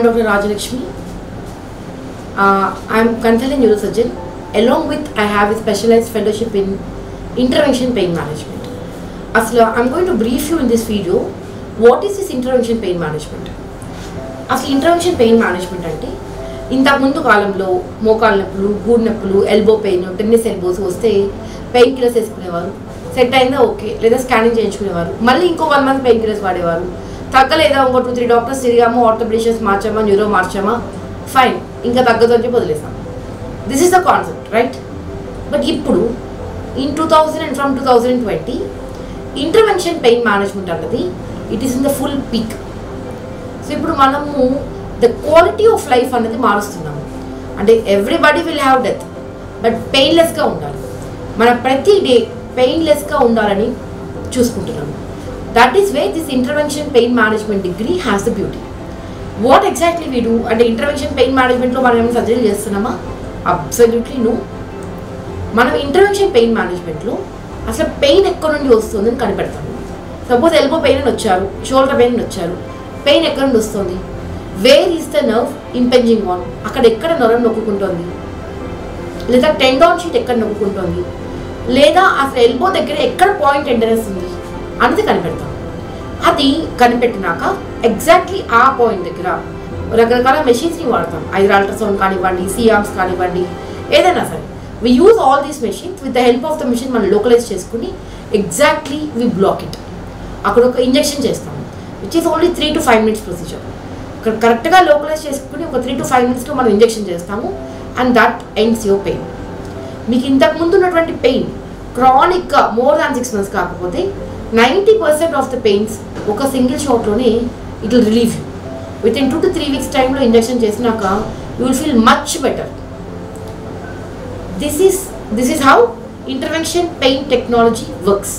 I'm Dr. Rajalakshmi. I'm consultant neurosurgeon. Along with, I have a specialized fellowship in intervention pain management. I'm going to brief you in this video. What is this intervention pain management? Intervention pain management ante ఇంతకు ముందు కాలంలో మోకాళ్ళ నొప్పులు, గూడు నొప్పులు, elbow pain, tennis elbows వస్తే pain killers వేసుకునేవారు. Set అయిందా ఓకే, లేదా స్కానింగ్ చేయించుకునేవారు. మళ్ళీ ఇంకో 1 month పెయిన్ కిల్లర్స్ వాడేవారు. తగ్గలేదా ఇంకో 2-3 డాక్టర్స్ తిరిగాము, ఆర్థోపెడిషియన్స్ మార్చామా, న్యూరో మార్చామా, ఫైన్, ఇంకా తగ్గదు అని చెప్పి వదిలేసాం. This is the concept, right? But ఇప్పుడు in 2000 and from 2020 intervention pain management అన్నది it is in the full peak. So ఇప్పుడు మనము ద క్వాలిటీ ఆఫ్ లైఫ్ అనేది మారుస్తున్నాము. అంటే everybody will have death, but పెయిన్లెస్గా ఉండాలి. మన ప్రతి డే పెయిన్లెస్గా ఉండాలని చూసుకుంటున్నాము. That is way this intervention pain management degree has the beauty. What exactly we do అంటే ఇంటర్వెన్షన్ పెయిన్ మేనేజ్మెంట్లో మనం ఏమైనా సర్జరీ చేస్తున్నామా? Absolutely no. మనం ఇంటర్వెన్షన్ పెయిన్ మేనేజ్మెంట్లో అసలు పెయిన్ ఎక్కడి నుండి వస్తుందని కనిపెడతాము. సపోజ్ ఎల్బో పెయిన్ అని వచ్చారు, షోల్డర్ పెయిన్ అని వచ్చారు, పెయిన్ ఎక్కడి నుండి వస్తుంది? Where is the nerve impinging on? అక్కడ ఎక్కడ నరం నొక్కుంటుంది, లేదా టెండాన్ షీట్ ఎక్కడ నొక్కుంటుంది, లేదా అసలు ఎల్బో దగ్గర ఎక్కడ పాయింట్ టెండరెన్స్ ఉంది అనేది కనిపెడతాం. అది కనిపెట్టినాక ఎగ్జాక్ట్లీ ఆ పాయింట్ దగ్గర రకరకాల మెషిన్స్ని వాడతాం. ఐదర్ అల్ట్రాసౌండ్ కానివ్వండి, సిఆర్మ్స్ కానివ్వండి, ఏదైనా సరే we use all these machines. With the help of the machine మనం లోకలైజ్ చేసుకుని ఎగ్జాక్ట్లీ వి బ్లాక్ ఇట్. అక్కడ ఒక ఇంజెక్షన్ చేస్తాము, which is only 3 to 5 minutes procedure. ఇక్కడ కరెక్ట్గా లోకలైజ్ చేసుకుని ఒక 3 to 5 minutesలో మనం ఇంజెక్షన్ చేస్తాము, and that ends your pain. మీకు ఇంతకుముందు ఉన్నటువంటి పెయిన్ క్రానిక్గా more than 6 months కాకపోతే 90% ఆఫ్ ద పెయిన్స్ ఒక సింగిల్ షాట్లోనే it will relieve you. Within 2 to 3 weeks టైంలో ఇంజెక్షన్ చేసినాక you will feel much better. This is how intervention pain technology works.